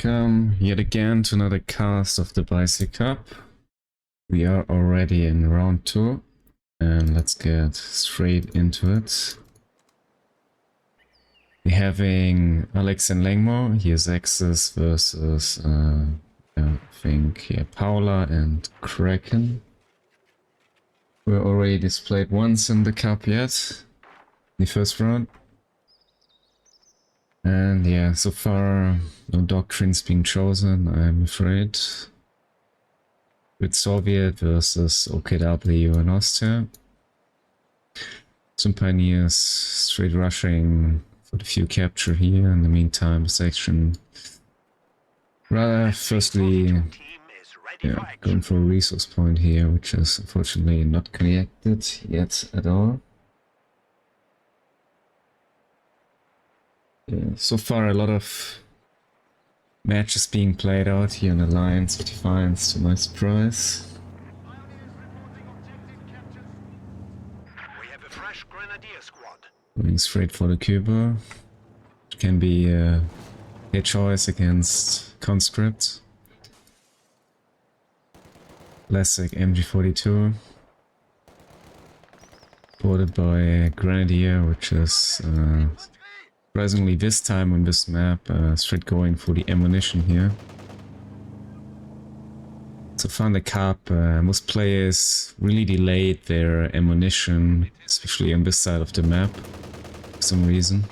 Welcome yet again to another cast of the Bai Ze Cup. We are already in round 2 and let's get straight into it. We're having Alex and Leng Mo. Here's Axis versus I think Paula and Krakenn. We're already displayed once in the cup yet, the first round. And yeah, so far no doctrines being chosen, I'm afraid. With Soviet versus OKW and Austria. Some pioneers straight rushing for the few capture here. In the meantime, the section rather firstly going for a resource point here, which is unfortunately not connected yet at all. Yeah, so far a lot of matches being played out here in Alliance of Defiance, to my surprise. We have a fresh grenadier squad. Going straight for the Cuba. It can be a choice against conscript. Classic MG42. Supported by Grenadier, which is surprisingly this time on this map straight going for the ammunition here. So far in the cup, most players really delayed their ammunition, especially on this side of the map, for some reason.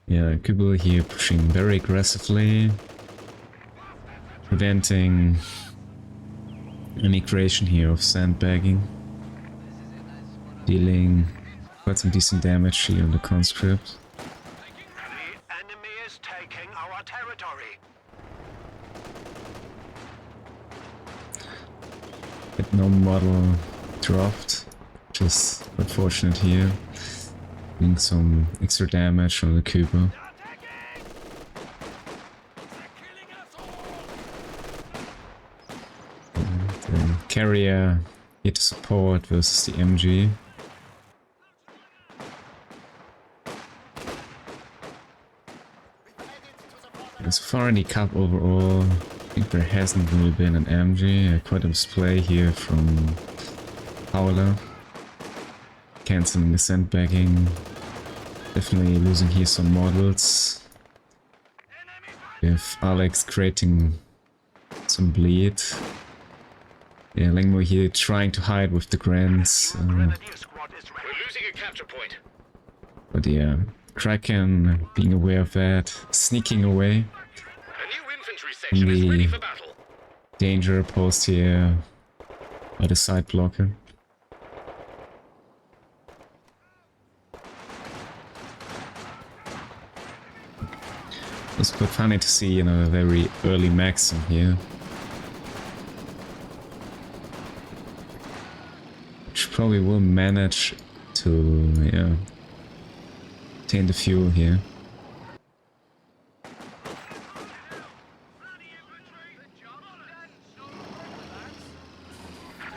Yeah, Kubo here pushing very aggressively, preventing any creation here of sandbagging, dealing quite some decent damage here on the conscript. The enemy is taking our territory. But no model dropped, which is unfortunate here. Doing some extra damage on the Cuba. The carrier here to support versus the MG. And so far in the cup overall, I think there hasn't really been an MG. Quite a display here from Paula. Cancelling the sandbagging. Definitely losing here some models. With Alex creating some bleed. Yeah, Leng Mo here trying to hide with the Grants. Grenadier squad is ready. We're losing a capture point. But yeah, Krakenn being aware of that, sneaking away. A new infantry section is ready for battle. Danger post here by the side blocker. It's quite funny to see, you know, a very early Maxim here. Which probably will manage to, yeah, obtain the fuel here.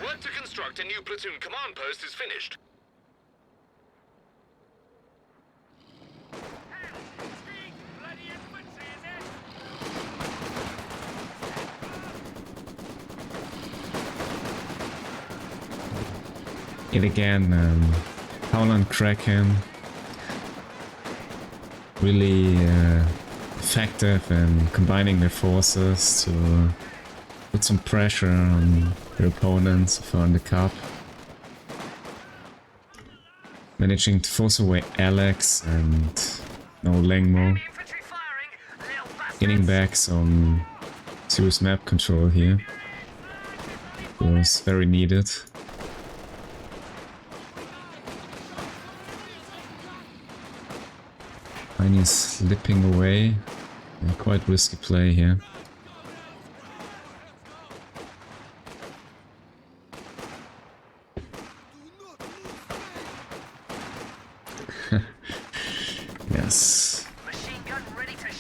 Work to construct a new platoon command post is finished. Yet again, Paula and Krakenn really effective in combining their forces to put some pressure on their opponents so far in the cup. Managing to force away Alex and now Leng Mo. Getting back some serious map control here. It was very needed. Is slipping away. Yeah, quite risky play here. Yes.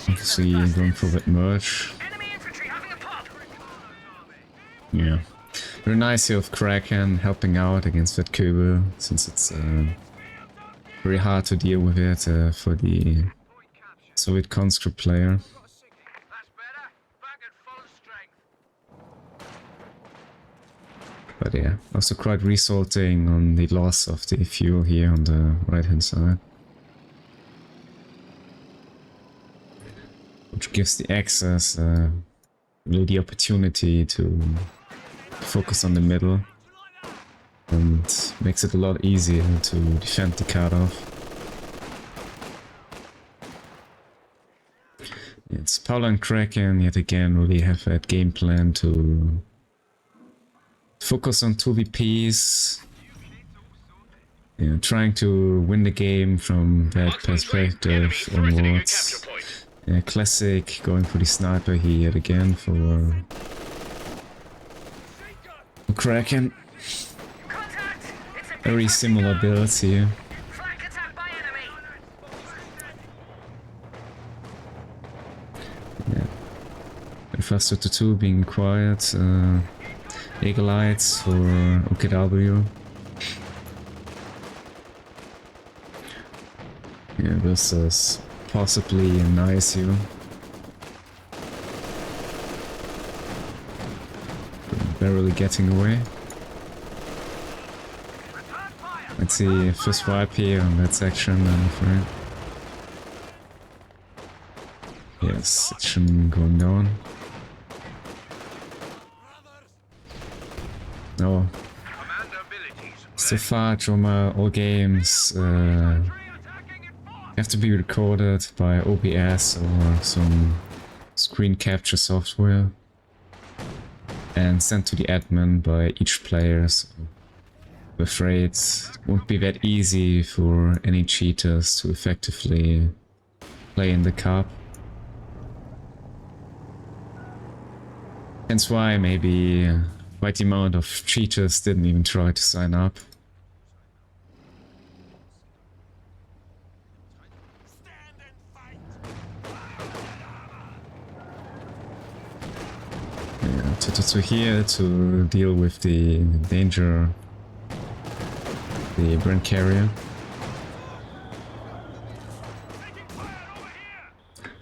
Obviously going for that merge. Yeah. Very nice here of Krakenn helping out against that Kuba, since it's very hard to deal with it for the Soviet conscript player. That's better. Back at full strength. But yeah, also quite resulting on the loss of the fuel here on the right hand side. Which gives the Axis really the opportunity to focus on the middle. And makes it a lot easier to defend the cutoff. It's Paula and Krakenn yet again really have that game plan to focus on 2VPs. Yeah, trying to win the game from that perspective onwards. Yeah, classic going for the sniper here yet again for Krakenn. Very similar builds here. Yeah. Faster to 2 being required. Eagle Lights for OKW. Yeah, versus possibly an ISU. Barely getting away. Let's see, first wipe here on that section, I'm afraid. Yes, section going down. No. So far, Joma, all games have to be recorded by OBS or some screen capture software and sent to the admin by each player. So I'm afraid it won't be that easy for any cheaters to effectively play in the cup. Hence why maybe quite the amount of cheaters didn't even try to sign up. Yeah, to here to deal with the danger, the Brand carrier.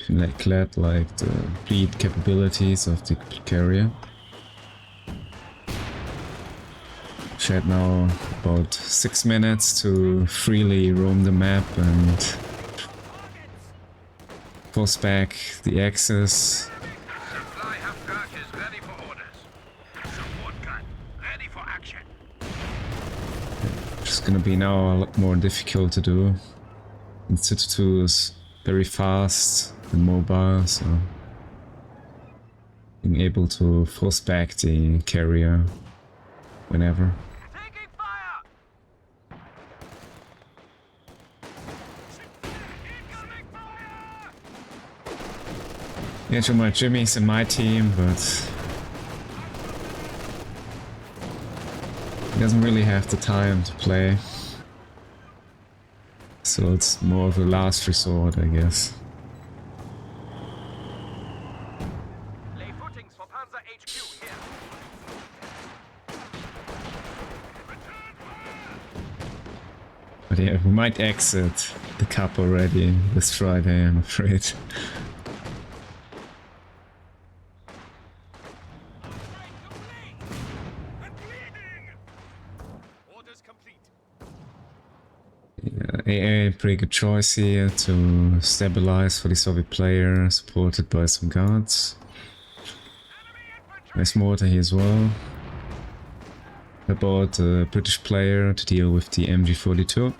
Neglect like the bleed capabilities of the carrier. She had now about 6 minutes to freely roam the map and force back the Axis. Supply half-guard is ready for orders. Support gun ready for action. Which is gonna be now a lot more difficult to do. And City2 is very fast and mobile, so being able to force back the carrier whenever. Taking fire. Incoming fire. Yeah, Joma Jimmy's in my team, but he doesn't really have the time to play. So it's more of a last resort, I guess. Lay footings for Panzer HQ here. But yeah, we might exit the cup already this Friday, I'm afraid. Orders complete. Yeah, AA, pretty good choice here to stabilize for the Soviet player, supported by some guards. Nice mortar here as well. I bought a British player to deal with the MG42.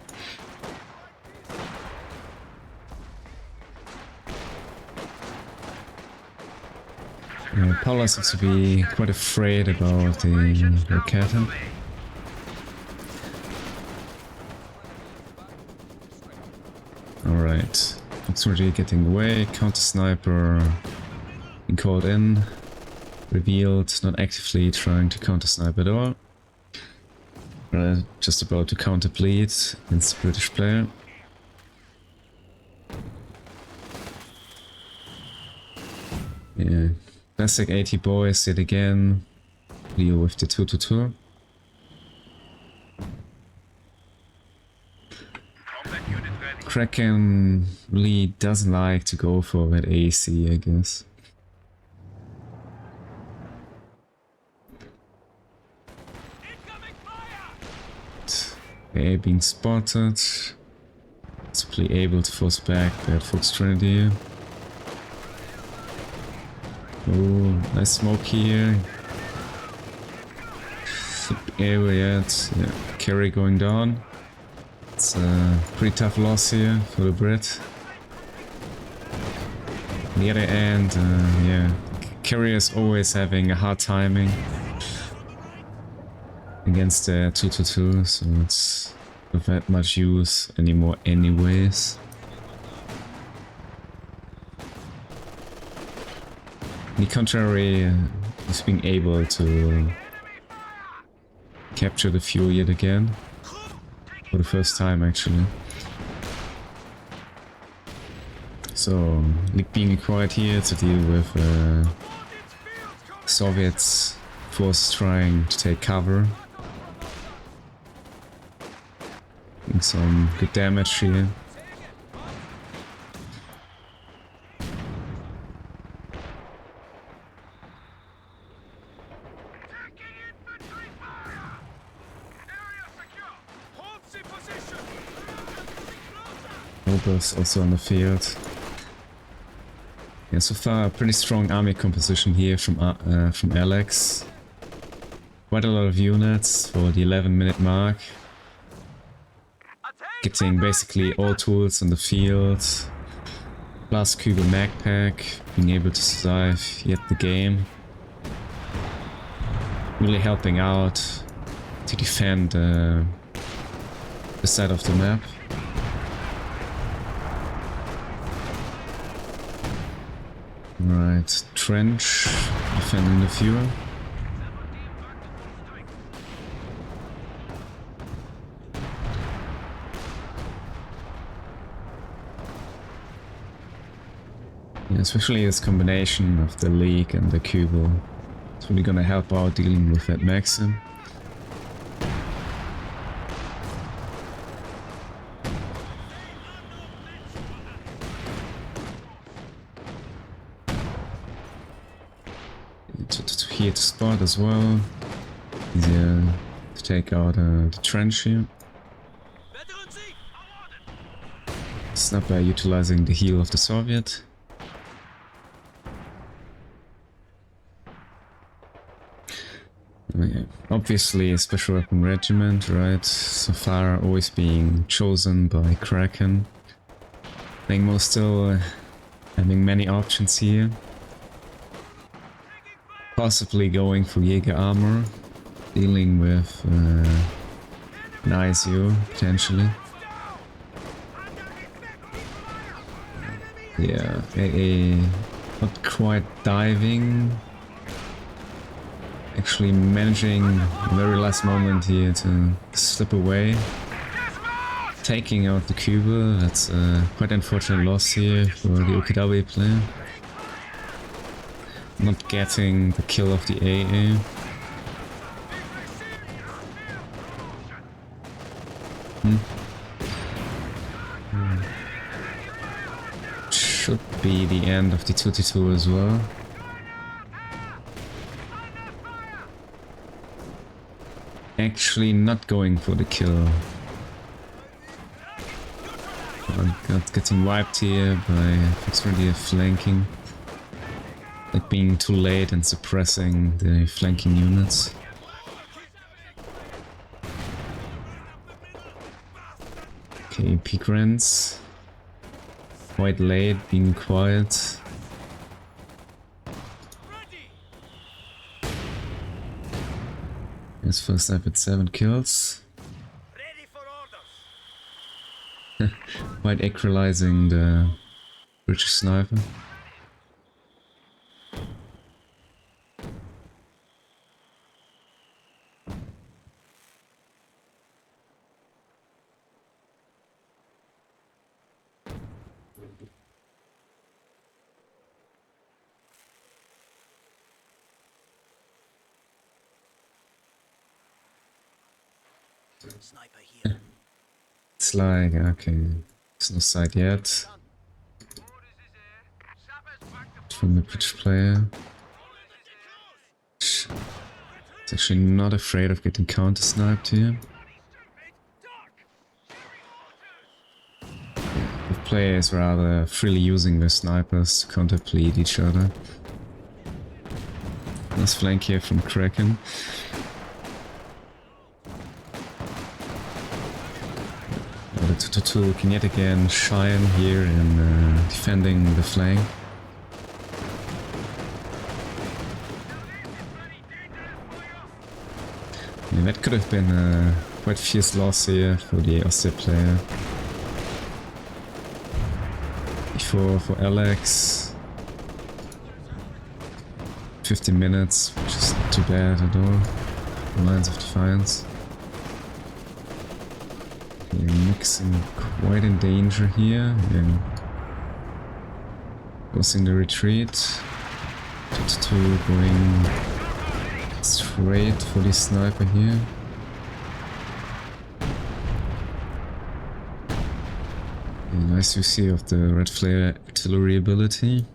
Paula seems to be quite afraid about the Krakenn. Alright, it's already getting away. Counter sniper being called in. Revealed, not actively trying to counter snipe at all. Just about to counter bleed against the British player. Yeah, classic 80 boys yet again. Deal with the 2-2-2. Krakenn really doesn't like to go for that AC, I guess. A being spotted. Simply able to force back that Fox Trinity. Oh, nice smoke here. Area yet. Yeah. Carry going down. It's a pretty tough loss here for the Brit. On the other end, yeah, Carrier is always having a hard timing against the 2-2-2, so it's not that much use anymore anyways. On the contrary, he's being able to capture the fuel yet again. For the first time, actually. So, League being required here to deal with Soviets forces trying to take cover. Doing some good damage here. Nobles also on the field. Yeah, so far a pretty strong army composition here from Alex. Quite a lot of units for the 11-minute mark. Getting basically all tools on the field. Plus Kugel Mag Pack, being able to survive yet the game. Really helping out to defend the side of the map. Right, trench, defending the fuel. Yeah, especially this combination of the League and the Kubel. It's really gonna help out dealing with that Maxim. Here to spot as well. Easier to take out the trench here. It's not by utilizing the heal of the Soviet. Yeah, obviously a special weapon regiment, right? So far always being chosen by Krakenn. Leng Mo still having many options here. Possibly going for Jaeger armor, dealing with an ISU potentially. Yeah, AA not quite diving. Actually managing very last moment here to slip away. Taking out the Cuba, that's a quite unfortunate loss here for the Okinawa player. Not getting the kill of the AA. Should be the end of the 2-2 as well. Actually not going for the kill. Got getting wiped here by Fox-Ready flanking. Like being too late and suppressing the flanking units. Okay, peak rents. Quite late, being quiet. His first up at 7 kills. Quite equalizing the British sniper. Sniper here. It's like, okay. There's no sight yet from the pitch player. It's actually not afraid of getting counter-sniped here. The player is rather freely using their snipers to counterplead each other. Nice flank here from Krakenn. The 2-2 can yet again shine here in defending the flank. Yeah, that could have been a quite fierce loss here for the Austria player. For Alex, 15 minutes, which is not too bad at all. Lines of Defiance. Mixing quite in danger here. And forcing the retreat. 2-2 going straight for the sniper here. Nice UC of the red flare artillery ability.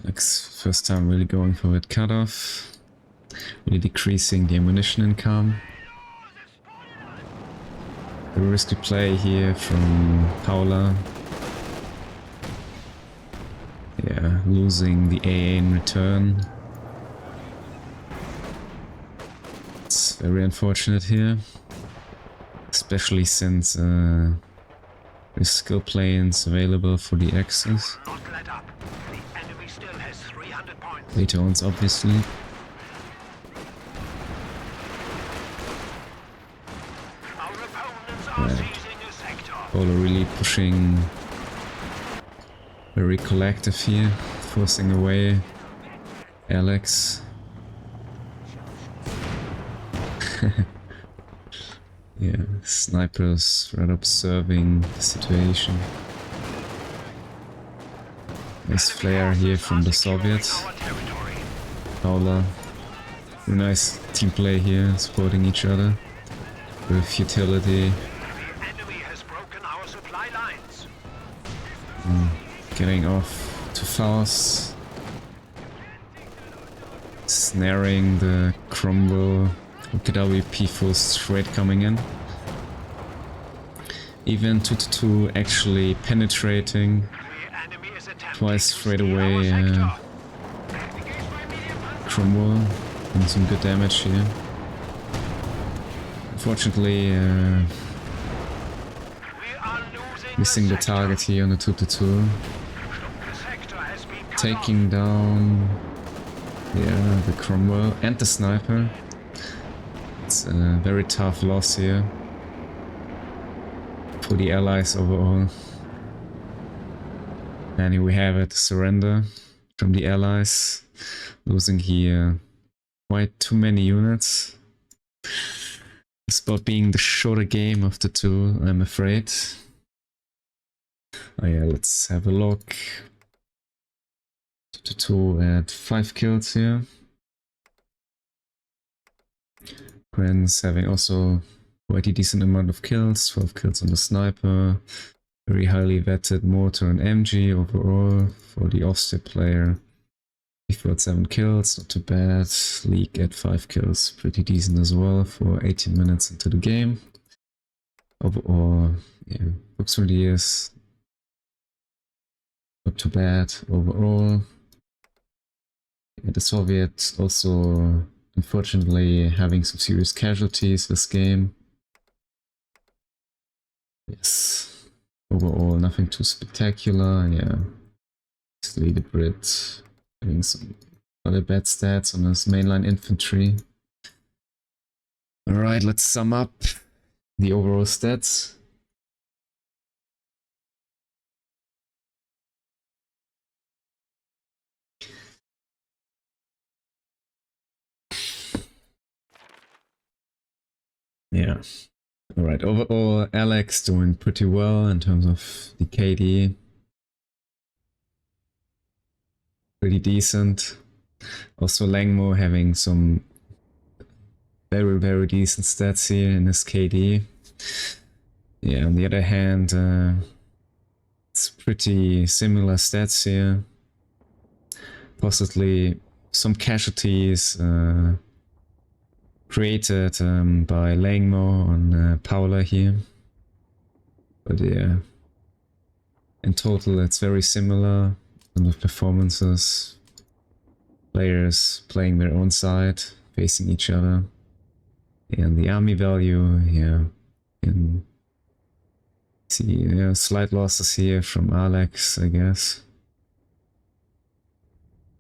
Alex, first time really going for that cutoff. Really decreasing the ammunition income. A risky play here from Paula. Yeah, losing the AA in return. It's very unfortunate here. Especially since there's skill planes available for the Axis. Later on, obviously. Paula really pushing very collective here, forcing away Alex. Yeah, snipers right observing the situation. Nice flare here from the Soviets. Paula. Very nice team play here, supporting each other with utility. Getting off too fast. Snaring the Cromwell. WP full straight coming in. Even 2-2 actually penetrating twice straight away. Cromwell doing some good damage here. Unfortunately, missing the target here on the 2-2. Taking down, yeah, the Cromwell and the sniper. It's a very tough loss here for the Allies overall. And here we have it, surrender from the Allies, losing here quite too many units. It's about being the shorter game of the two, I'm afraid. Oh yeah, let's have a look. 2-2 at 5 kills here. Kren's having also quite a decent amount of kills, 12 kills on the sniper. Very highly vetted mortar and MG overall for the Austria player. He at 7 kills, not too bad. League at 5 kills, pretty decent as well for 18 minutes into the game. Overall, yeah, books really is not too bad overall. Yeah, the Soviets also, unfortunately, having some serious casualties this game. Yes, overall nothing too spectacular. Yeah, obviously the Brit having some other bad stats on his mainline infantry. Alright, let's sum up the overall stats. Yeah. Alright, overall Alex doing pretty well in terms of the KD. pretty decent. Also Leng Mo having some very decent stats here in his KD. Yeah, on the other hand, it's pretty similar stats here. Possibly some casualties created by Leng Mo on Paula here. But yeah, in total it's very similar in the performances. Players playing their own side, facing each other. And the army value, yeah, in see, yeah, slight losses here from Alex, I guess.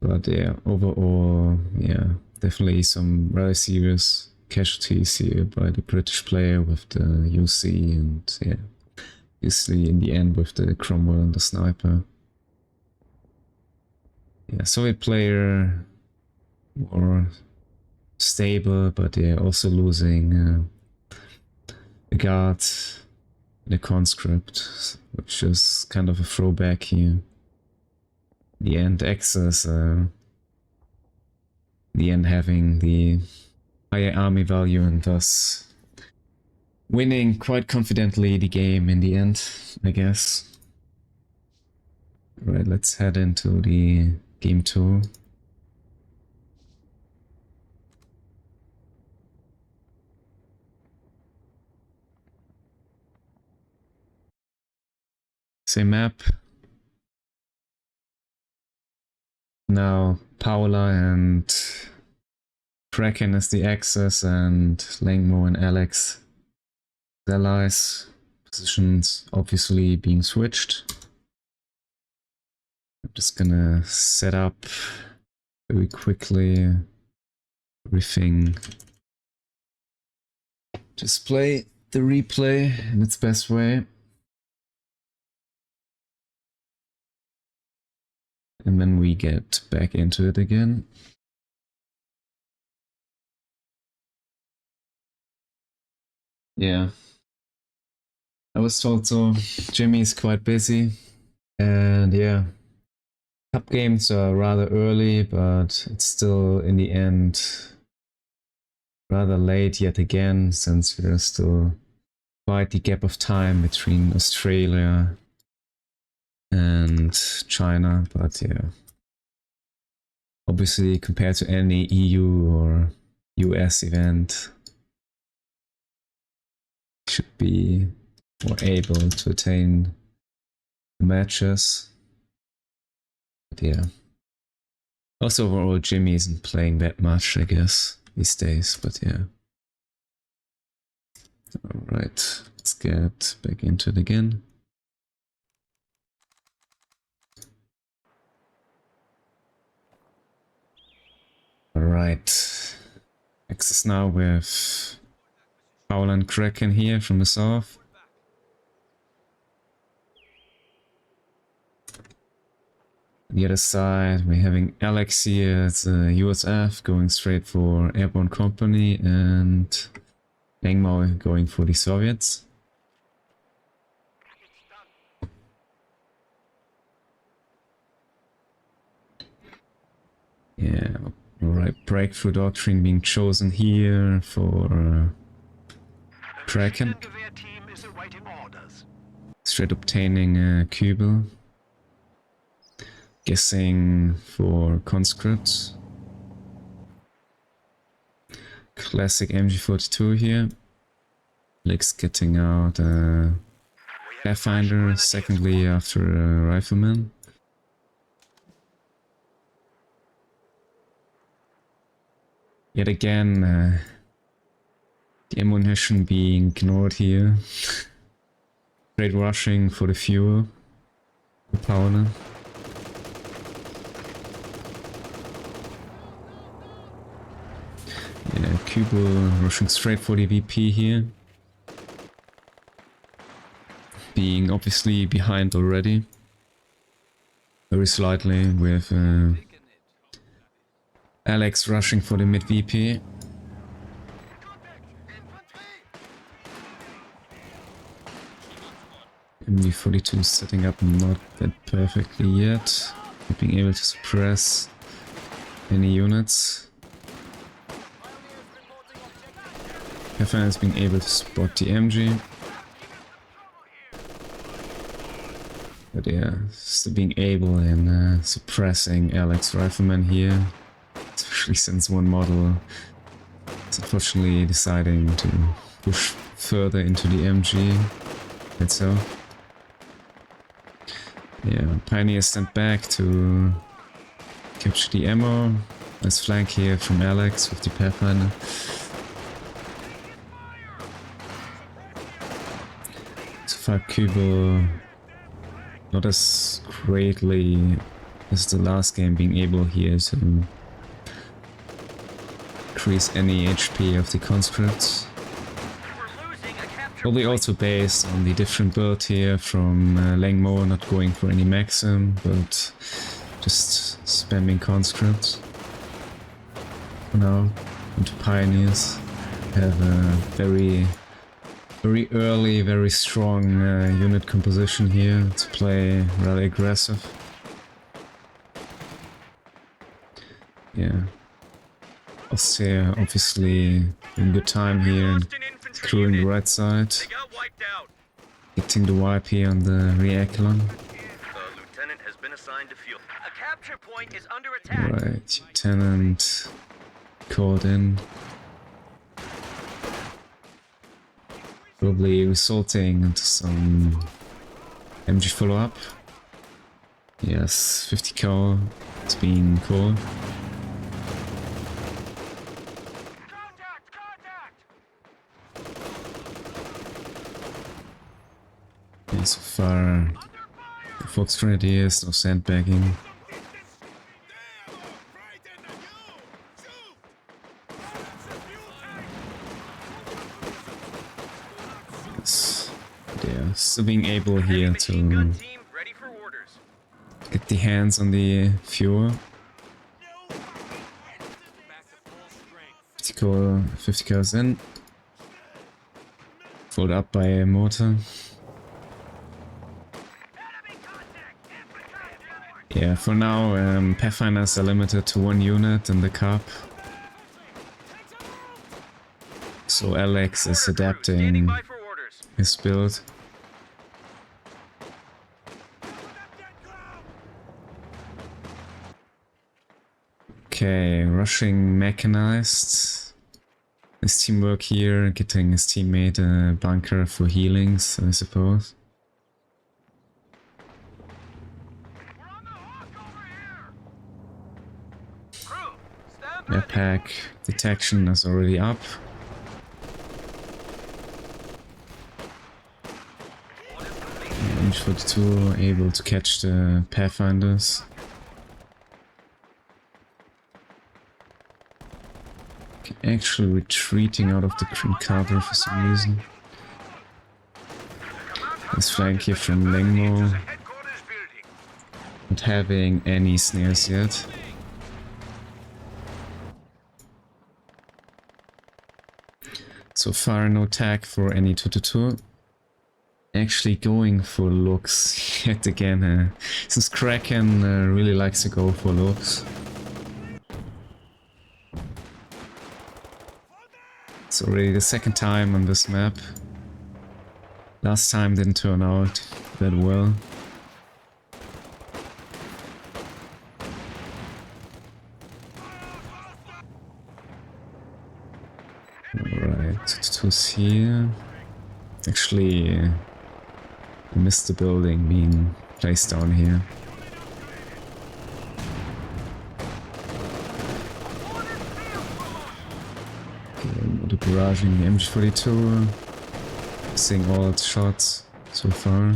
But yeah, overall, yeah, definitely some rather serious casualties here by the British player with the UC and yeah, obviously in the end with the Cromwell and the sniper. Yeah, Soviet player more stable, but yeah, also losing a guard, the conscript, which is kind of a throwback here. The end access, the end having the higher army value and thus winning quite confidently the game in the end, I guess. Right, let's head into the game 2. Same map. Now Paula and Krakenn as the Axis and Leng Mo and Alex allies. Positions obviously being switched. I'm just gonna set up very quickly everything. Just play the replay in its best way. And then we get back into it again. Yeah. I was told so. Jimmy is quite busy. And yeah. Cup games are rather early, but it's still in the end rather late yet again, since there's still quite the gap of time between Australia and China, but yeah. Obviously, compared to any EU or US event, should be more able to attain the matches. But yeah. Also, overall, Jimmy isn't playing that much, I guess, these days, but yeah. Alright, let's get back into it again. Alright, access now with Paula and Krakenn here from the south. On the other side, we're having Alex here as USF going straight for Airborne Company and Leng Mo going for the Soviets. Yeah, alright, Breakthrough Doctrine being chosen here for Krakenn. Straight obtaining Kubel. Guessing for conscripts. Classic MG42 here. Alex getting out Pathfinder, secondly after Rifleman. Yet again, the ammunition being ignored here. Straight rushing for the fuel. The Paula. Yeah, Kubo rushing straight for the VP here. Being obviously behind already. Very slightly with Alex rushing for the mid VP. MV42 setting up not that perfectly yet. not being able to suppress any units. Pathfinder has been able to spot the MG. But yeah, still being able in suppressing Alex Rifleman here. Especially since one model is unfortunately deciding to push further into the MG itself. Yeah, Pioneer stand back to capture the ammo. Nice flank here from Alex with the Pathfinder. So far Kubo not as greatly as the last game, being able here to increase any HP of the conscripts. Probably also based on the different build here from Leng Mo, not going for any maxim, but just spamming conscripts. For now, into Pioneers have a very early, very strong unit composition here to play rather aggressive. Yeah. Austria obviously in good time here and securing the right side. Getting the wipe here on the rear echelon. Lieutenant has been assigned to field. A capture point is under attack. Right, Lieutenant called in. Probably resulting into some MG follow-up. Yes, 50 cal. It's been called. Yeah, so far, the Fox Grenadiers, no sandbagging. Yes, yeah, still being able here to get the hands on the fuel. 50 cars in. Followed up by a mortar. Yeah, for now, Pathfinders are limited to one unit in the cup. So Alex is adapting his build. Okay, rushing mechanized. His teamwork here, getting his teammate a bunker for healings, I suppose. Airpack detection is already up. H42 able to catch the Pathfinders. Actually retreating out of the green cover for some reason. This flank here from Leng Mo. Not having any snares yet. So far no tag for any 222. Actually going for looks yet again. Since Krakenn really likes to go for looks. It's already the second time on this map. Last time didn't turn out that well. Alright, 222's here. Actually, I missed the building being placed down here. The barraging the MG42, seeing all its shots so far.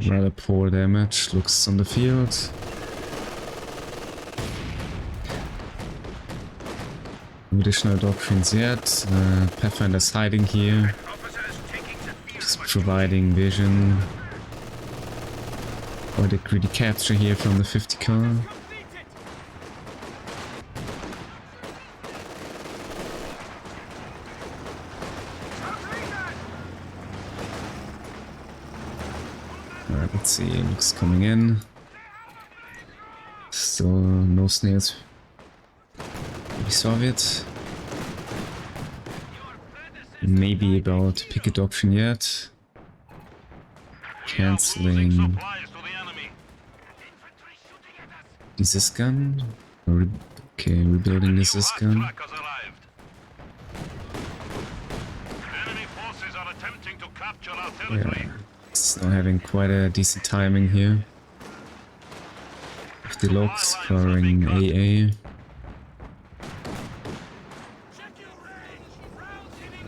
Rather poor damage, looks on the field. No additional doctrines yet. Pathfinder's hiding here, just providing vision. Or the greedy capture here from the 50 car. let's see, looks coming in. Still no snails. The Soviet. Maybe about to pick a doctrine yet. Cancelling this gun. Okay, rebuilding this gun. Yeah, it's now having quite a decent timing here. With the logs firing AA.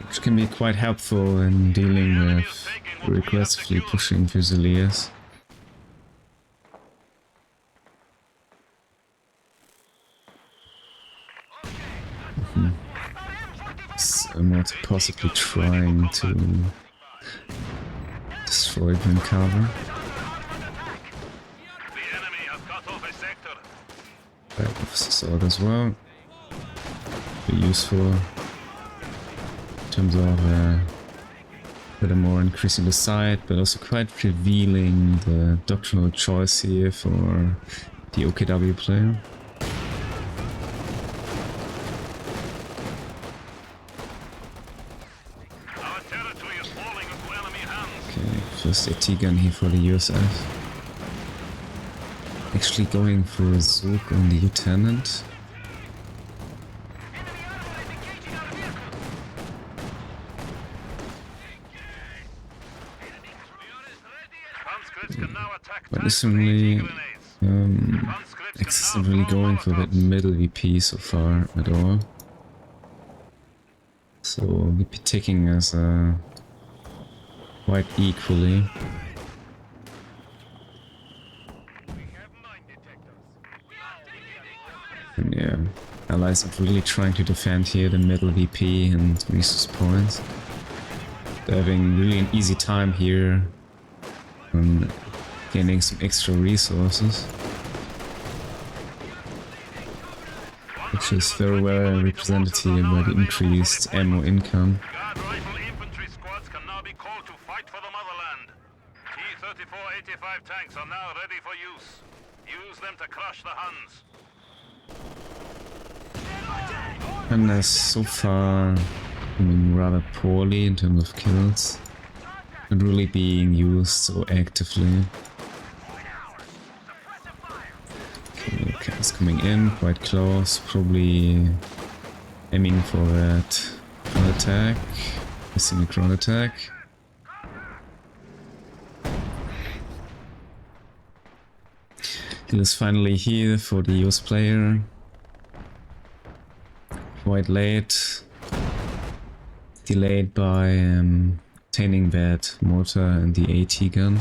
Which can be quite helpful in dealing with aggressively pushing Fusiliers. Somewhat possibly trying to destroy Vancouver. Right, sword as well. Be useful in terms of a bit more increasing the side, but also quite revealing the doctrinal choice here for the OKW player. Okay, first AT gun here for the USF. Actually going for a Zook on the lieutenant. But isn't really going for that middle VP so far at all. So VP taking us quite equally. And yeah, allies are really trying to defend here the middle VP and resource points. They're having really an easy time here on gaining some extra resources, which is very well represented here by the increased ammo income. Guard rifle infantry squads can now be called to fight for the motherland. T-34-85 tanks are now ready for use. Use them to crush the Huns. And they're so far doing rather poorly in terms of kills. Not really being used so actively. Okay, cars coming in quite close, probably aiming for that ground attack. Missing a ground attack. Kill is finally here for the US player. Quite late. Delayed by obtaining that mortar and the AT gun.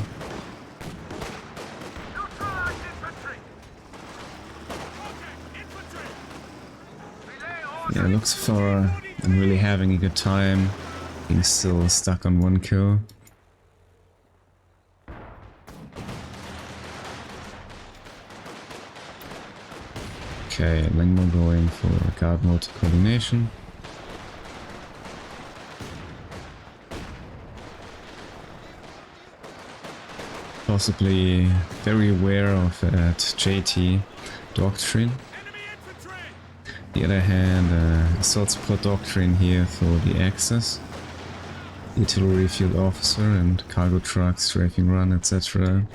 Yeah, looks for I'm really having a good time. Being still stuck on one kill. Okay, Leng Mo going for guard mode coordination. Possibly very aware of that JT doctrine. On the other hand, assault support doctrine here for the Axis. Artillery field officer and cargo trucks, strafing run, etc.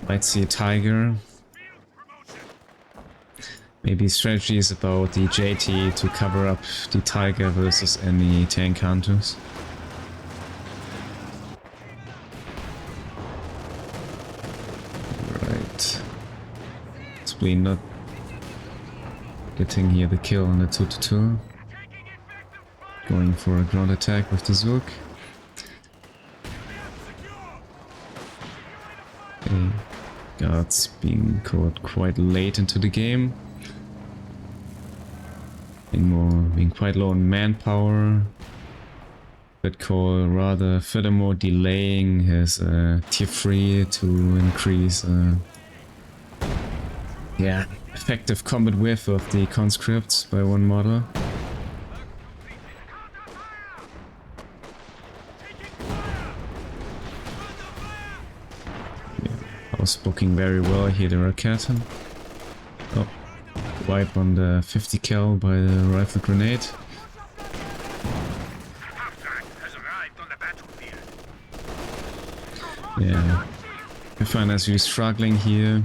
Might see a Tiger. Maybe strategy is about the JT to cover up the Tiger versus any tank hunters. Right. Possibly not getting here the kill on the 2-2. Going for a ground attack with the Zook. Okay. Guards being caught quite late into the game. Being quite low on manpower. That call rather furthermore delaying his tier 3 to increase effective combat width of the conscripts by one model. booking very well here, the Krakenn. Oh, wipe on the 50 cal by the rifle grenade. Yeah, I find as we're struggling here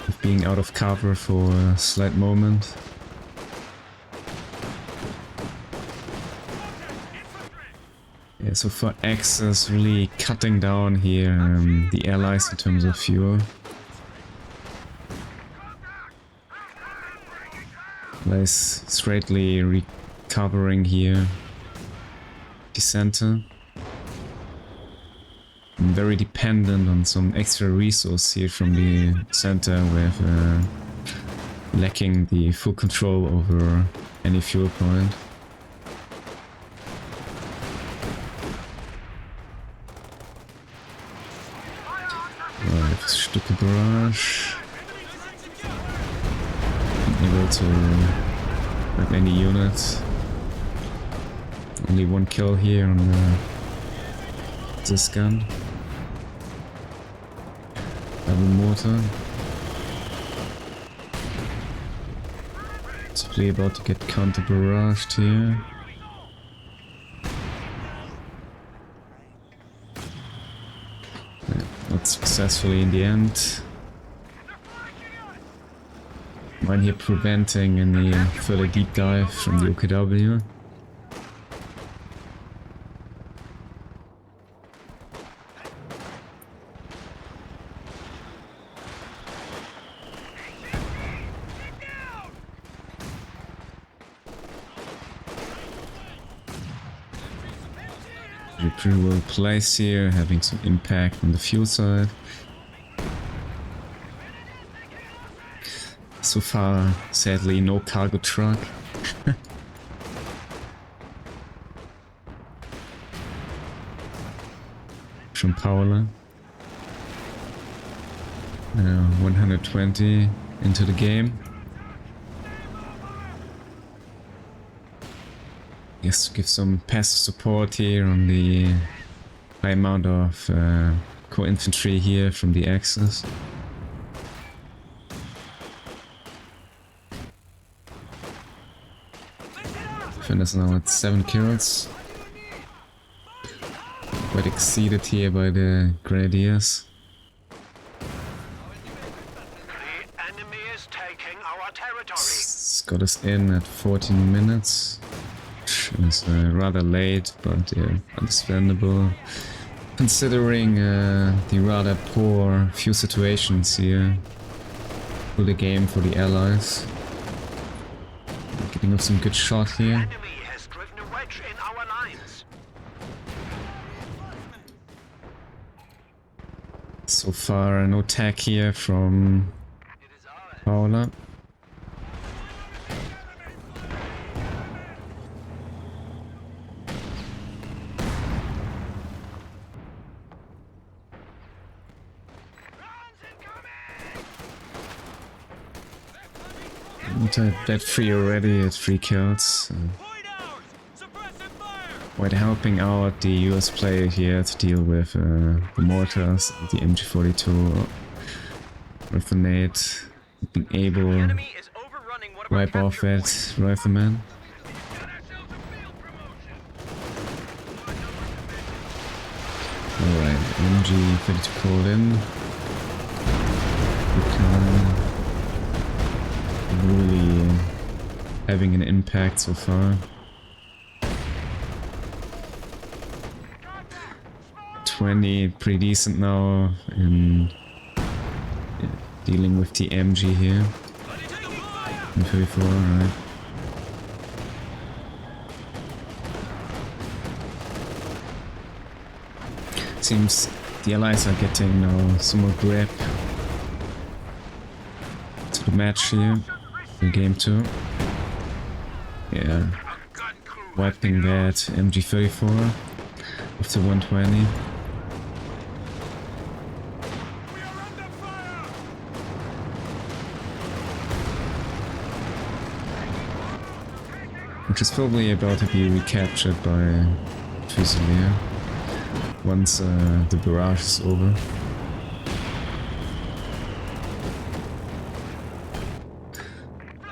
with being out of cover for a slight moment. Yeah, so far Axis really cutting down here the allies in terms of fuel. Allies straightly recovering here the center. I'm very dependent on some extra resource here from the center with lacking the full control over any fuel point. Right, Stücke barrage. Unable to have any units. Only one kill here on this gun. Double mortar. Possibly about to get counter barraged here. Not successfully in the end. Mine here preventing any further deep dive from the OKW. We're pretty well placed here, having some impact on the fuel side. So far, sadly, no cargo truck. From Paula. 120 into the game. Yes, give some passive support here on the high amount of core infantry here from the Axis. Defenders now at 7 kills. Quite exceeded here by the Grenadiers. The enemy is taking our territory. It's got us in at 14 minutes. It's rather late, but yeah, understandable. Considering the rather poor few situations here for the game for the Allies. Getting off some good shot here. The enemy has driven a wedge in our lines. So far, no tag here from Paula. Dead free already at 3 kills. Quite helping out the US player here to deal with the mortars, the MG42 with the nade, being able to wipe off that rifleman. Alright, MG42 called in. Really having an impact so far. 20, pretty decent now in dealing with the MG here. 34, alright. Seems the Allies are getting now some more grip to the match here. In game 2. Yeah. Wiping that MG34 with the 120. Which is probably about to be recaptured by Fusilier. once the barrage is over.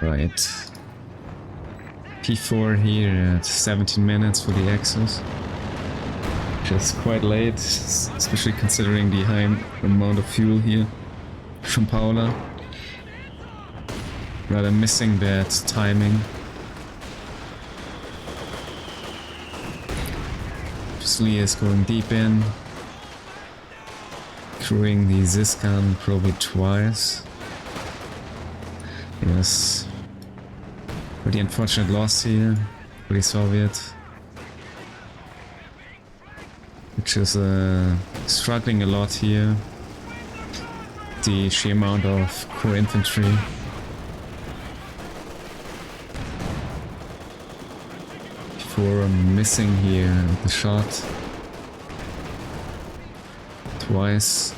Right. P4 here at 17 minutes for the exit. Which is quite late, especially considering the high amount of fuel here from Paula. Rather missing that timing. Obviously is going deep in. Crewing the Ziskan probably twice. Yes. Pretty unfortunate loss here for the Soviet. Which is struggling a lot here. The sheer amount of core infantry. Before missing here the shot. Twice.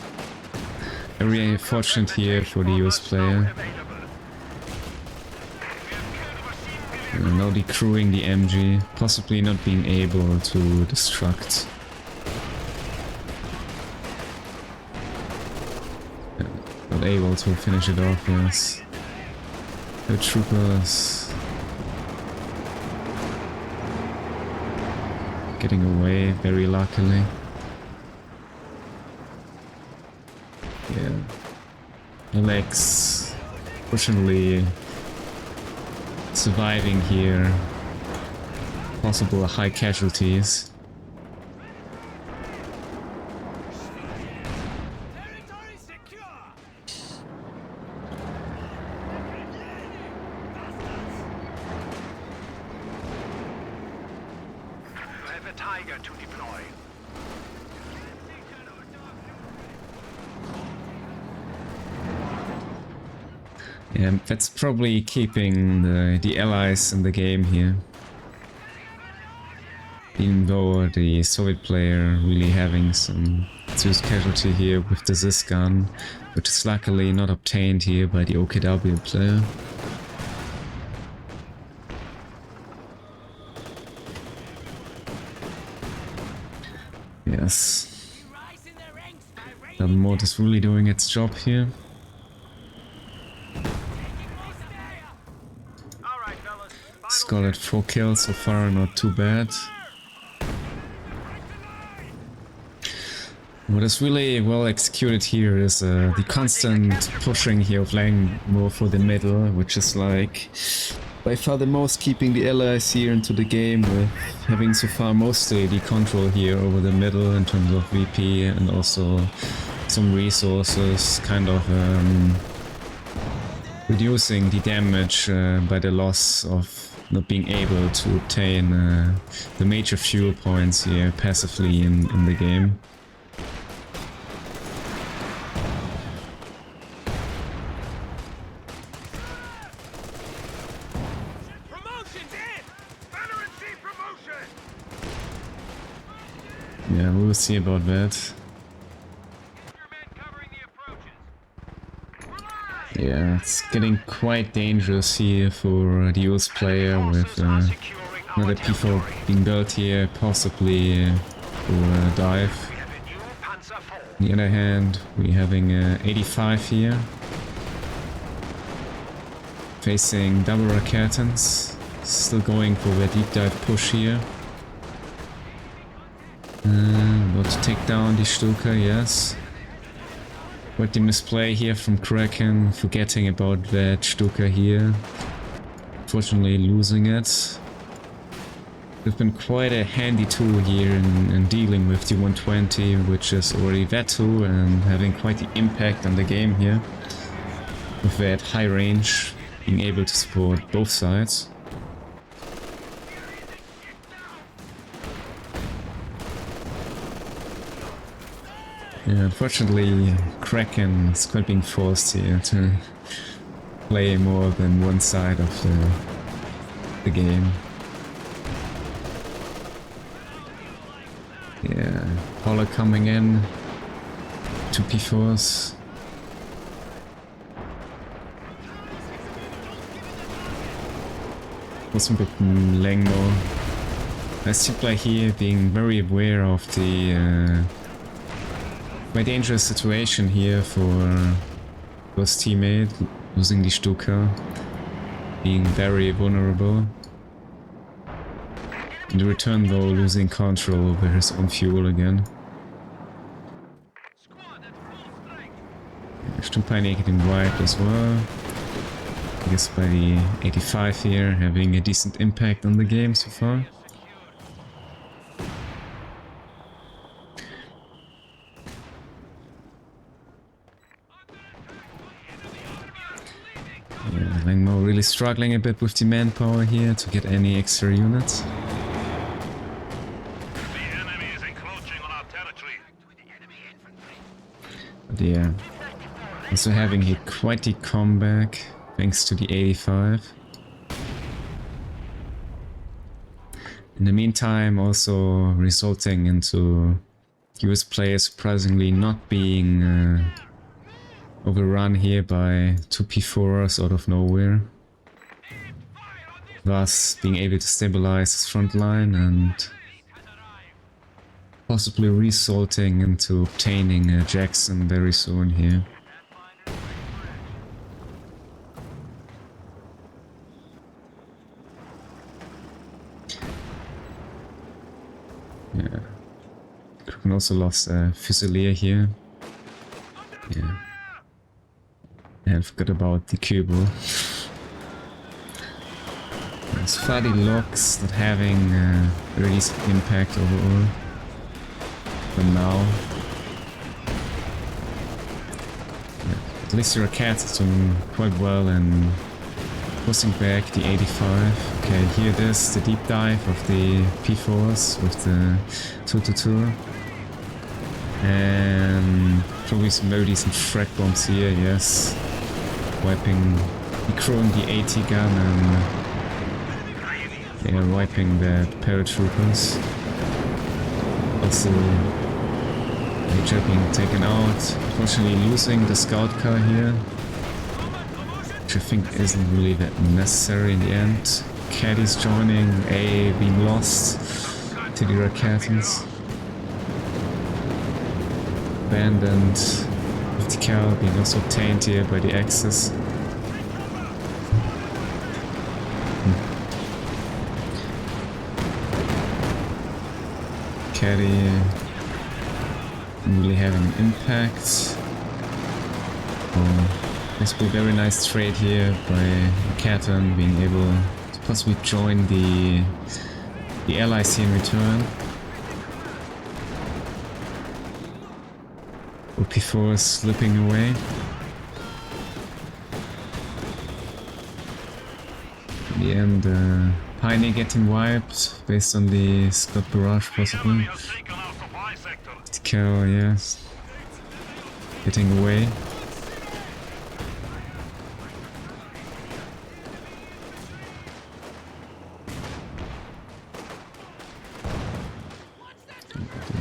Very fortunate here for the US player. Now decrewing the MG, possibly not being able to destruct. Not able to finish it off, yes. The troopers getting away very luckily. Yeah. Alex fortunately surviving here. Possible high casualties. Tiger to deploy. Yeah, that's probably keeping the allies in the game here. Even though the Soviet player really having some serious casualty here with the Ziskan, which is luckily not obtained here by the OKW player. Yes. The mod is really doing its job here. Got 4 kills so far, not too bad. What is really well executed here is the constant pushing here of Leng Mo for the middle, which is like by far the most keeping the allies here into the game, with having so far mostly the control here over the middle in terms of VP and also some resources, kind of reducing the damage by the loss of not being able to obtain the major fuel points here passively in the game. Yeah, we'll see about that. Yeah, it's getting quite dangerous here for the US player with another P4 being built here, possibly for a dive. On the other hand, we're having 85 here. Facing double Krakenns, still going for a deep dive push here. About to take down the Stuka, yes. What the misplay here from Krakenn, forgetting about that Stuka here. Fortunately losing it. It's been quite a handy tool here in dealing with the 120, which is already Veto and having quite the impact on the game here. With that high range, being able to support both sides. Yeah, unfortunately, Krakenn is quite being forced here to play more than one side of the game. Yeah, Paula coming in, 2 P4s. Was mit dem Leng Mo Nice team play here, being very aware of the very dangerous situation here for his teammate, losing the Stuka, being very vulnerable. In return though, losing control over his own fuel again. Stumpani getting wiped as well. I guess by the 85 here, having a decent impact on the game so far. Yeah, Leng Mo really struggling a bit with the manpower here to get any extra units. But yeah, also having hit quite the comeback thanks to the 85. In the meantime, also resulting into US players surprisingly not being overrun here by 2 P4s out of nowhere. Thus being able to stabilize his front line and possibly resulting into obtaining Jackson very soon here. Yeah. Krakenn also lost a Fusilier here. Yeah. And forgot about the Kubo. There's Fadi Locks not having really decent impact overall. But now, yeah, at least your cat is doing quite well and pushing back the 85. Okay, here it is, the deep dive of the P4s with the 222. And probably some very decent frag bombs here, yes. Wiping, recruiting the 80 gun and they are wiping the paratroopers. Also, Major being taken out, unfortunately losing the scout car here, which I think isn't really that necessary in the end. Caddy's joining, A being lost to the Raketans. Abandoned, vertical being also obtained here by the Axis. Caddy really having an impact. This will be a very nice trade here by Krakenn being able to possibly join the allies here in return. OP4 slipping away. In the end, Piney getting wiped based on the Scott Barrage possibly. Cal, yes. Getting away.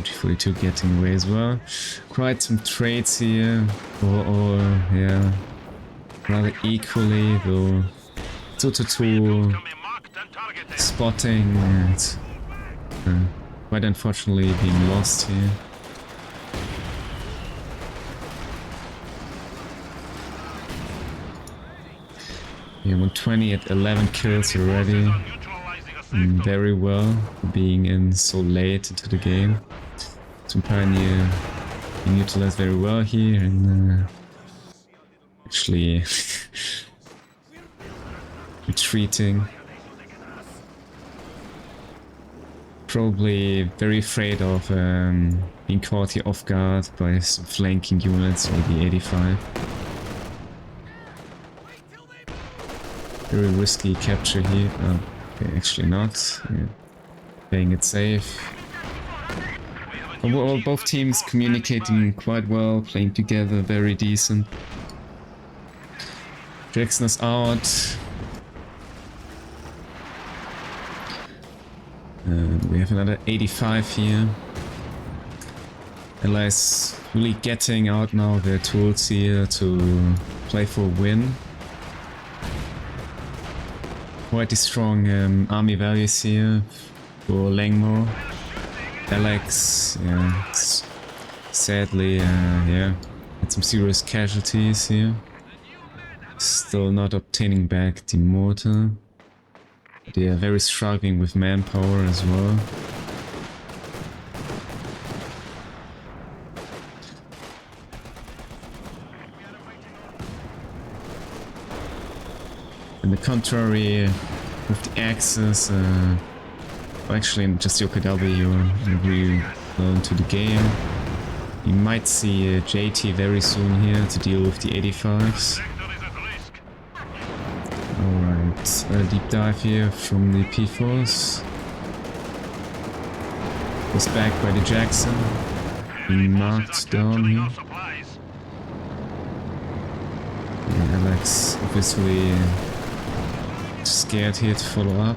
.42 getting away as well. Quite some trades here. All, yeah. Rather equally though. 2-2 spotting and quite unfortunately being lost here. Yeah, 120 at 11 kills already. Very well, being in so late into the game. Some Pioneer being utilized very well here and actually retreating. Probably very afraid of being caught here off guard by some flanking units or the 85. Very risky capture here. Okay, actually not. Yeah. Playing it safe. Overall, both teams communicating quite well, playing together, very decent. Jackson is out. We have another 85 here. Allies really getting out now their tools here to play for a win. Quite a strong army values here. for Leng Mo. Alex, yeah, sadly, yeah, had some serious casualties here. Still not obtaining back the mortar. They are very struggling with manpower as well. On the contrary, with the axes, actually just UKW agree well into the game. You might see JT very soon here to deal with the 85s. Alright, deep dive here from the P4s. Was back by the Jackson. Being marked down here. And Alex obviously scared here to follow up.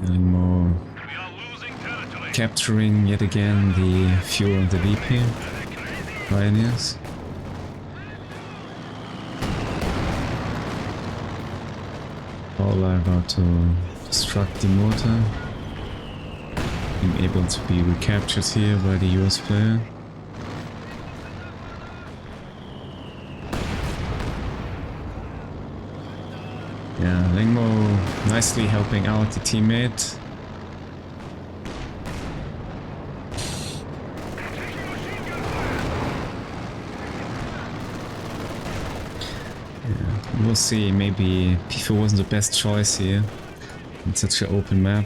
Leng Mo capturing yet again the fuel of the VP Pioneers. Paula about to destruct the mortar. Being able to be recaptured here by the US player. Yeah, Leng Mo nicely helping out the teammate. Yeah, we'll see, maybe P4 wasn't the best choice here in such an open map.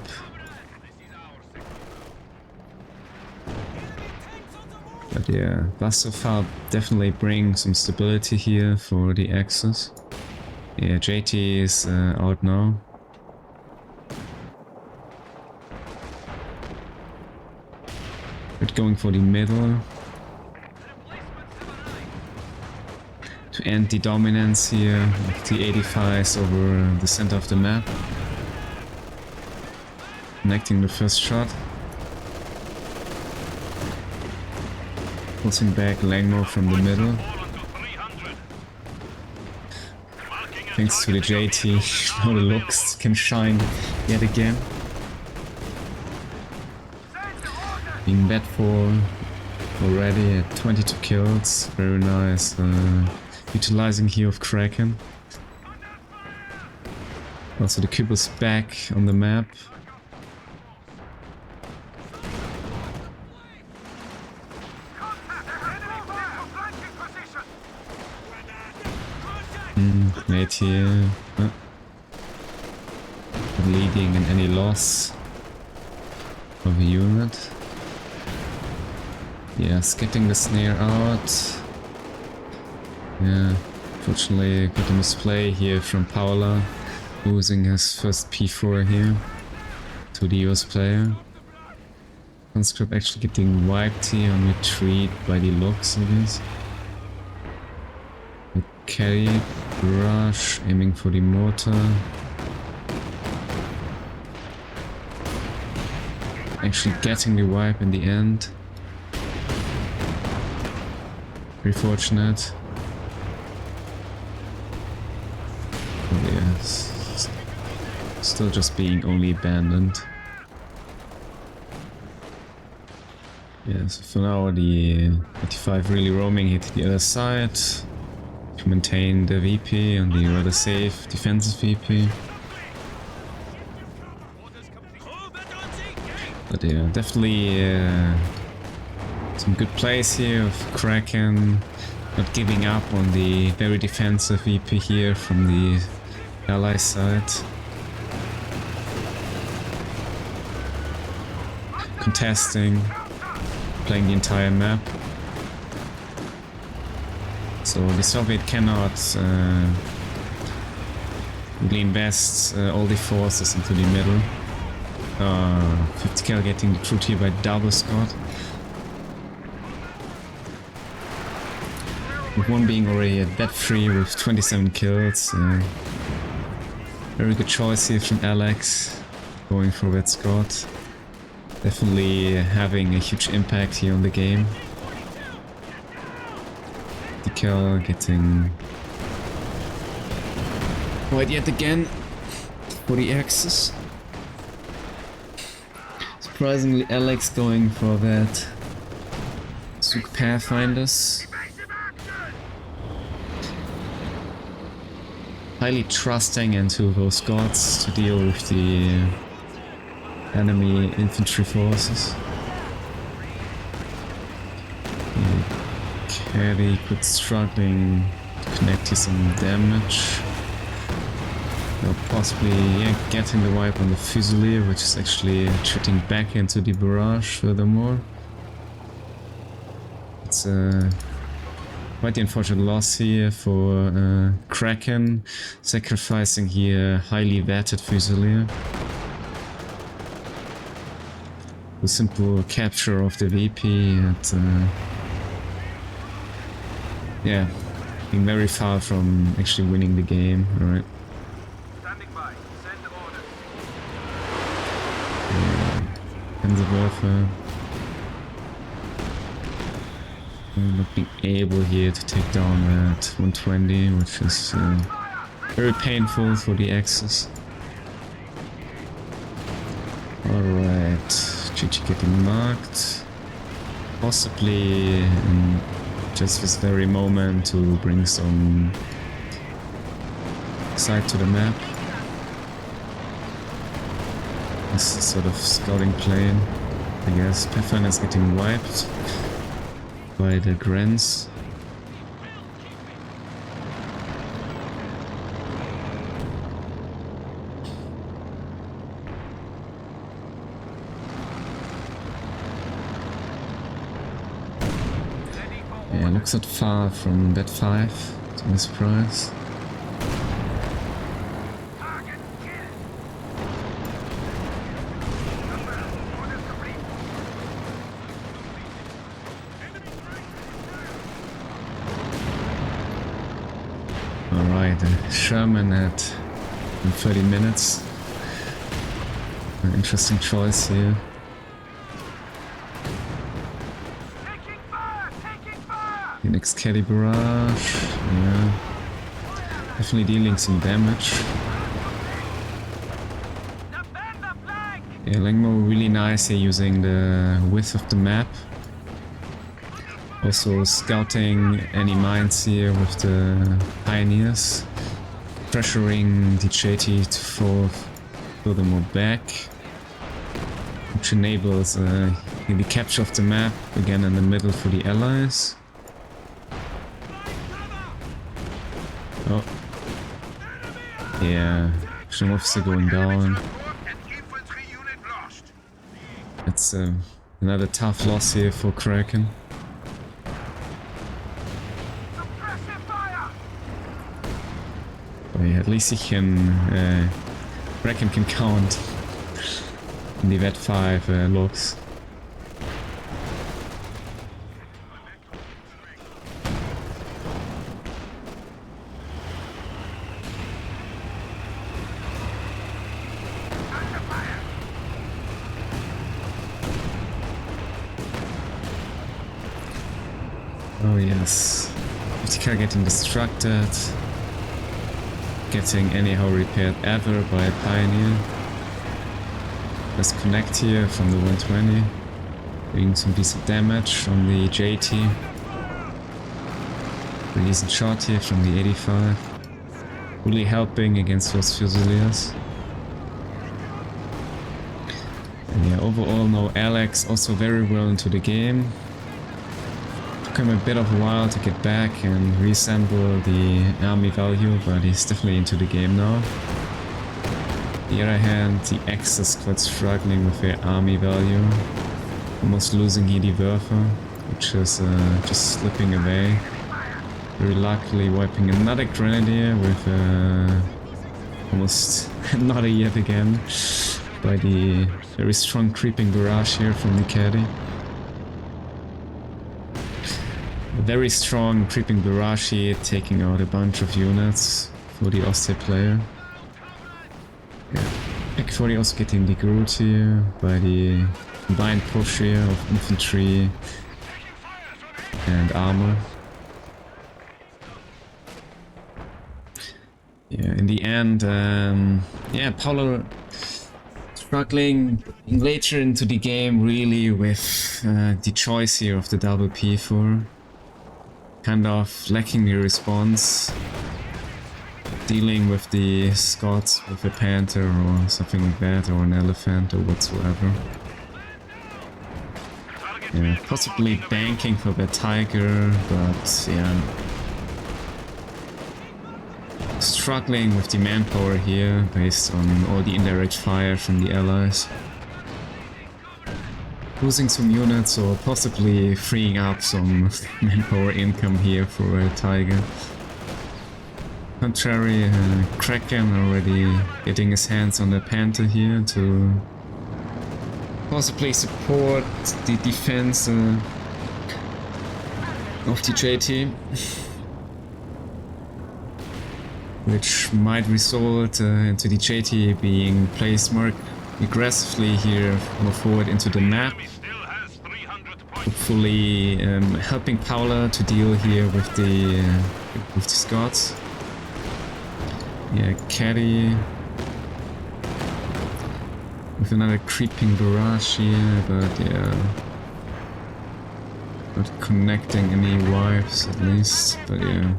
But yeah, thus so far definitely bring some stability here for the Axis. Yeah, JT is out now. But going for the middle. To end the dominance here of the 85s over the center of the map. Connecting the first shot. Pulsing back Leng Mo from the middle. Thanks to the JT, how the looks can shine yet again. Being bad for already at 22 kills, very nice. Utilizing here of Krakenn. Also the cube is back on the map. Mate here, leading in any loss of a unit. Yes, getting the snare out. Yeah, fortunately got a misplay here from Paula, losing his first P4 here to the US player. Conscript actually getting wiped here on retreat by the looks, I guess. Okay, rush, aiming for the mortar. Actually getting the wipe in the end. Very fortunate. Oh yes. Still just being only abandoned. Yeah, so for now the 85 really roaming here to the other side. To maintain the VP and the rather safe defensive VP. But yeah, definitely some good plays here of Krakenn, not giving up on the very defensive VP here from the ally side. Contesting, playing the entire map. So the Soviet cannot really invest all the forces into the middle. 50 cal getting the truth here by double Scott. With one being already at death free with 27 kills. Very good choice here from Alex, going for Red Scott. Definitely having a huge impact here on the game. Decal getting Wait, yet again for the axis. Surprisingly, Alex going for that Zook Pathfinders. Highly trusting into those gods to deal with the enemy infantry forces. Caddy could struggling to connect to some damage. Or possibly getting the wipe on the Fusilier, which is actually shooting back into the barrage furthermore. It's quite the unfortunate loss here for Krakenn, sacrificing here highly vetted Fusilier. The simple capture of the VP and yeah, being very far from actually winning the game, alright. Standing by. Send orders. Panzerwerfer. Not being able here to take down that 120, which is very painful for the Axis. Alright, GG getting marked. Possibly in just this very moment to bring some side to the map. This is sort of scouting plane, I guess. Pathfinder is getting wiped by the Grens. Yeah, looks not far from that 5, to my surprise. Alright, Sherman at 30 minutes. An interesting choice here. The next Caddy barrage, yeah. Definitely dealing some damage. Yeah, Leng Mo really nice here using the width of the map. Also scouting any mines here with the pioneers. Pressuring the JT to fall furthermore back. Which enables the capture of the map again in the middle for the allies. Oh. Yeah, Action Officer going down. It's another tough loss here for Krakenn. But yeah, at least he can, Krakenn can count in the Vet 5 logs. Oh yes, Utica getting distracted, getting anyhow repaired ever by a Pioneer. Let's connect here from the 120, doing some decent damage on the JT. Releasing shot here from the 85, really helping against those Fusiliers. And yeah, overall no Alex also very well into the game. Took him a bit of a while to get back and reassemble the army value, but he's definitely into the game now. On the other hand, the X is quite struggling with their army value. Almost losing here the Werfer, which is just slipping away. Very luckily wiping another Grenadier with almost not a yet again by the very strong creeping barrage here from the Caddy. A very strong creeping barrage here, taking out a bunch of units for the Ostia player. Yeah. Ek40 also getting the Groot here by the combined push here of infantry and armor. Yeah, in the end, yeah, Paula struggling later into the game really with the choice here of the double P4. Kind of lacking the response. Dealing with the Scots with a Panther or something like that, or an Elephant or whatsoever. Yeah, possibly banking for the Tiger, but yeah. Struggling with the manpower here based on all the indirect fire from the allies. Losing some units or possibly freeing up some manpower income here for a Tiger. Contrary, Krakenn already getting his hands on the Panther here to possibly support the defense of the JT. Which might result into the JT being placed more aggressively here, more forward into the map. Hopefully helping Paula to deal here with the Scots. Yeah, Caddy with another creeping barrage here, but yeah, not connecting any wipes at least, but yeah.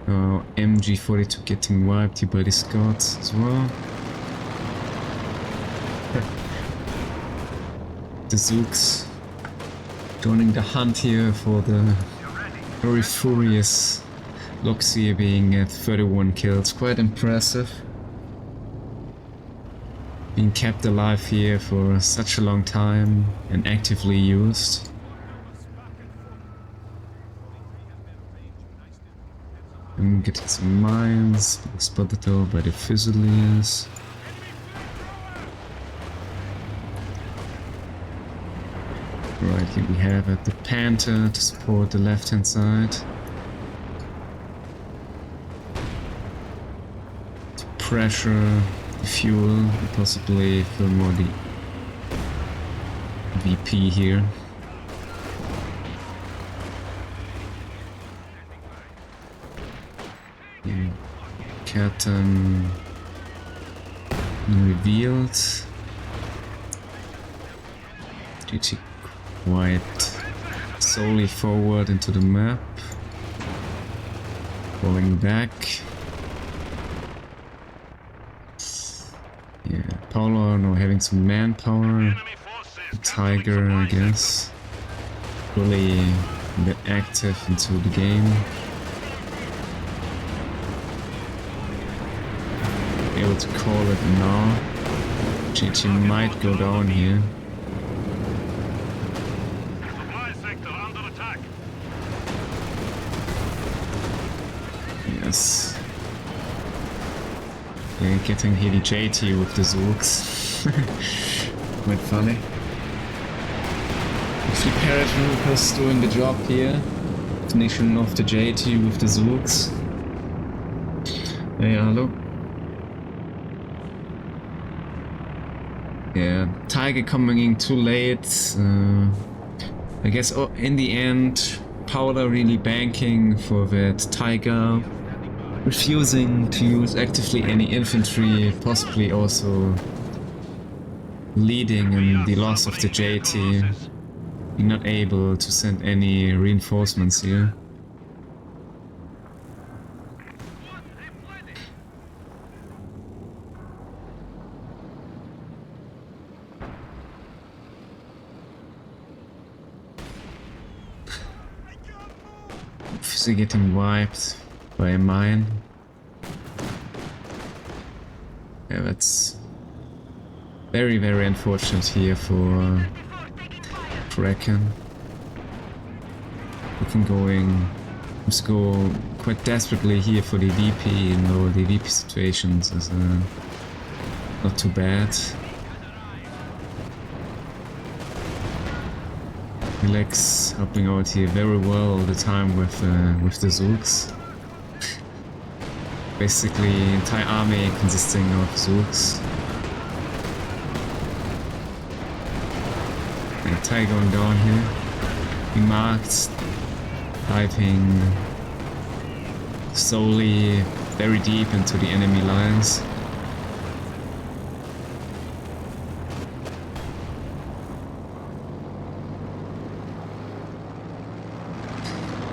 Oh, MG42 getting wiped here by the Scots as well. The Zooks joining the hunt here for the very furious Loxia being at 31 kills. Quite impressive. Being kept alive here for such a long time and actively used. I'm getting some mines, spotted though by the Fusiliers. Right, here we have it, the Panther to support the left hand side. To pressure the fuel, and possibly fill more the VP here. Captain revealed. GT quite solely forward into the map. Falling back. Yeah, Paula now having some manpower. Tiger, I guess. Really a bit active into the game. Able to call it now. GT might go down here. Supply sector under attack. Yes. They're getting here the JT with the Zooks. Quite funny. Actually, Paratroopers doing the job here. Finishing off the JT with the Zooks. Hey, hello. Yeah, Tiger coming in too late. I guess in the end, Paula really banking for that Tiger, refusing to use actively any infantry, possibly also leading in the loss of the JT, being not able to send any reinforcements here. Obviously getting wiped by a mine. Yeah, that's very, very unfortunate here for Krakenn. Let's go quite desperately here for the VP, and though the VP situations is not too bad. Relax helping out here very well all the time with the Zooks. Basically, entire army consisting of Zooks. Yeah, Tiger going down here. He marked, diving slowly very deep into the enemy lines.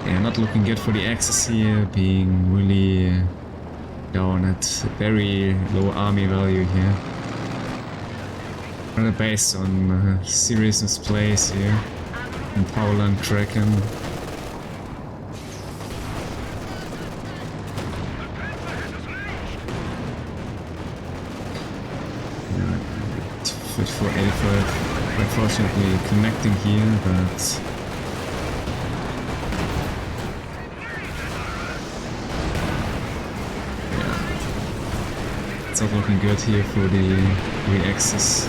Yeah, not looking good for the Axis here, being really down at very low army value here. Rather based on serious misplays here in Paula and Krakenn. Yeah, 54-85, unfortunately connecting here, but it's not looking good here for the Axis.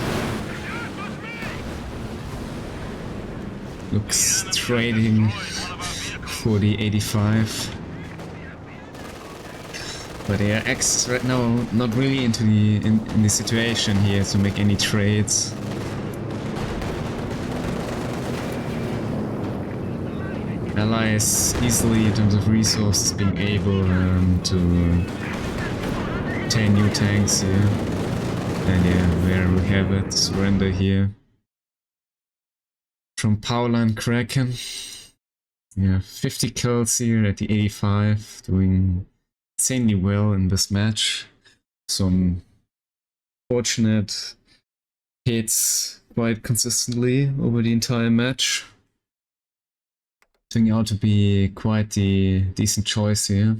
Looks trading for the 85. But yeah, Axis right now not really into the in the situation here to make any trades. Allies easily in terms of resources being able to 10 new tanks here. And yeah, there we have it, surrender here. From Paula and Krakenn. Yeah, 50 kills here at the 85, doing insanely well in this match. Some fortunate hits quite consistently over the entire match. Turning out to be quite the decent choice here.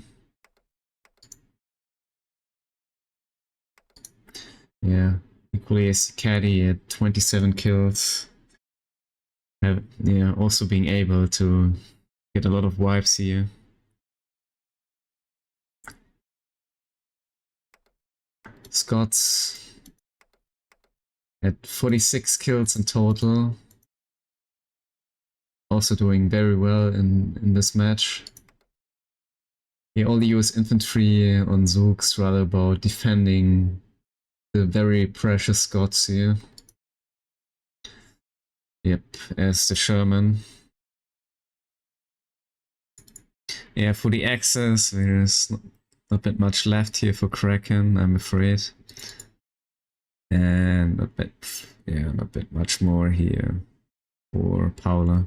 Yeah, equally as Caddy at 27 kills. Yeah, also being able to get a lot of wipes here. Scots at 46 kills in total. Also doing very well in this match. Yeah, all the US infantry on Zook's rather about defending the very precious Scots here. Yep, as the Sherman. Yeah, for the Axis, there's not that much left here for Krakenn, I'm afraid. And not that much more here for Paula.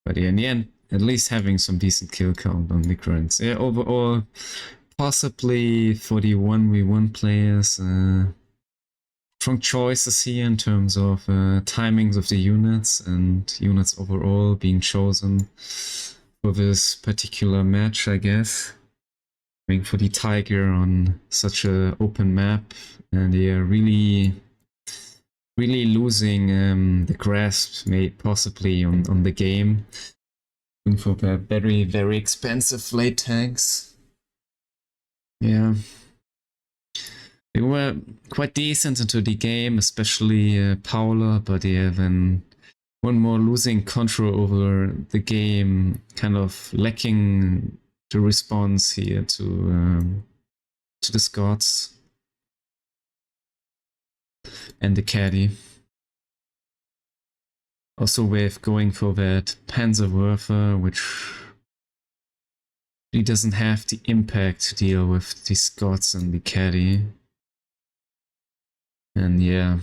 But yeah, in the end, at least having some decent kill count on the currents. Yeah, overall, possibly for the 1v1 players, strong choices here in terms of timings of the units and units overall being chosen for this particular match, I guess. I mean, for the Tiger on such a open map, and they are really losing the grasp, possibly on the game. Looking for very expensive late tanks. Yeah. They were quite decent into the game, especially Paula, but yeah, then one more losing control over the game, kind of lacking the response here to the Scots and the Caddy. Also with going for that Panzerwerfer, which really doesn't have the impact to deal with the Scots and the Caddy. And yeah,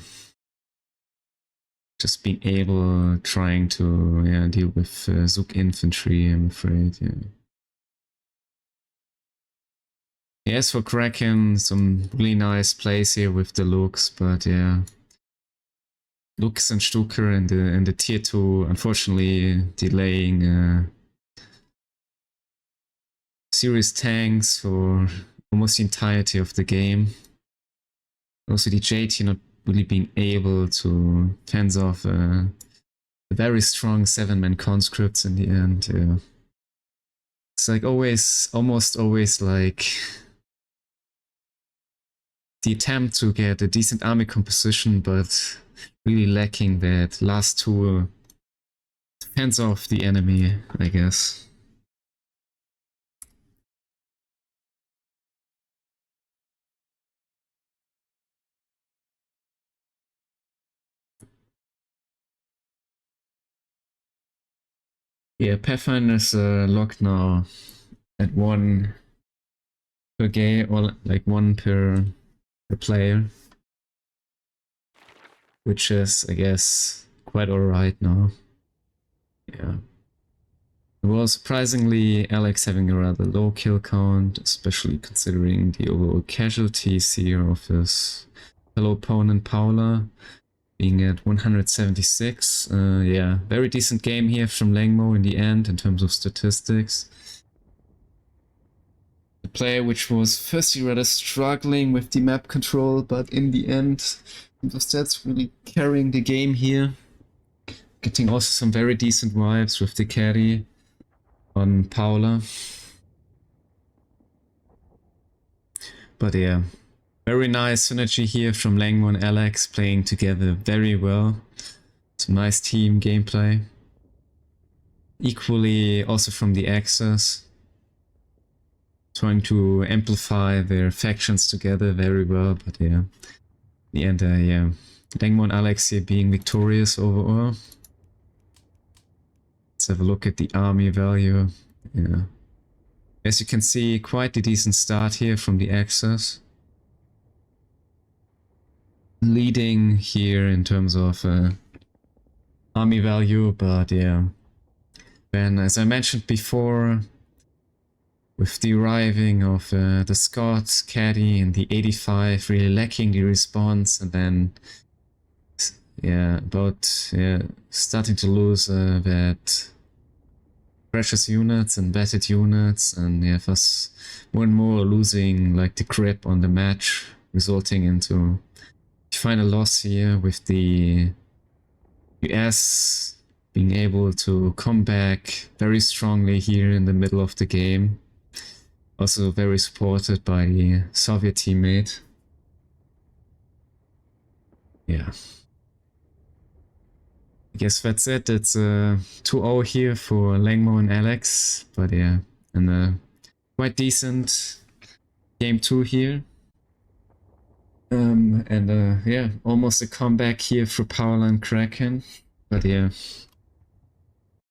just being able, trying to deal with Zook infantry, I'm afraid, yeah. Yes, for Krakenn, some really nice plays here with the Looks, but yeah. Lux and Stuker and the tier 2, unfortunately delaying serious tanks for almost the entirety of the game. Also the JT not really being able to fence off a very strong 7-man conscripts in the end. Yeah. It's like almost always like the attempt to get a decent army composition, but really lacking that last tool to fence off the enemy, I guess. Yeah, Pathfinder's locked now at 1 per game, or like 1 per player. Which is, I guess, quite alright now. Yeah. Well, surprisingly, Alex having a rather low kill count, especially considering the overall casualties here of his fellow opponent Paula, being at 176. Yeah, very decent game here from Leng Mo in the end in terms of statistics. The player which was firstly rather struggling with the map control, but in the end, the stats really carrying the game here. Getting also some very decent vibes with the carry on Paula. But yeah, very nice synergy here from Leng Mo and Alex playing together very well. Some nice team gameplay. Equally also from the Axis. Trying to amplify their factions together very well, but yeah. In the end, yeah. Leng Mo and Alex here being victorious overall. Let's have a look at the army value. Yeah. As you can see, quite a decent start here from the Axis. Leading here in terms of army value, but yeah. Then, as I mentioned before, with the arriving of the Scots, Caddy, and the 85 really lacking the response, and then starting to lose that precious units and vetted units, and yeah, thus more and more losing like the grip on the match, resulting into the final loss here with the US being able to come back very strongly here in the middle of the game. Also very supported by the Soviet teammate. Yeah. I guess that's it. It's 2-0 here for Leng Mo and Alex. But yeah, and quite decent game 2 here. Yeah, almost a comeback here for Paula and Krakenn. But yeah,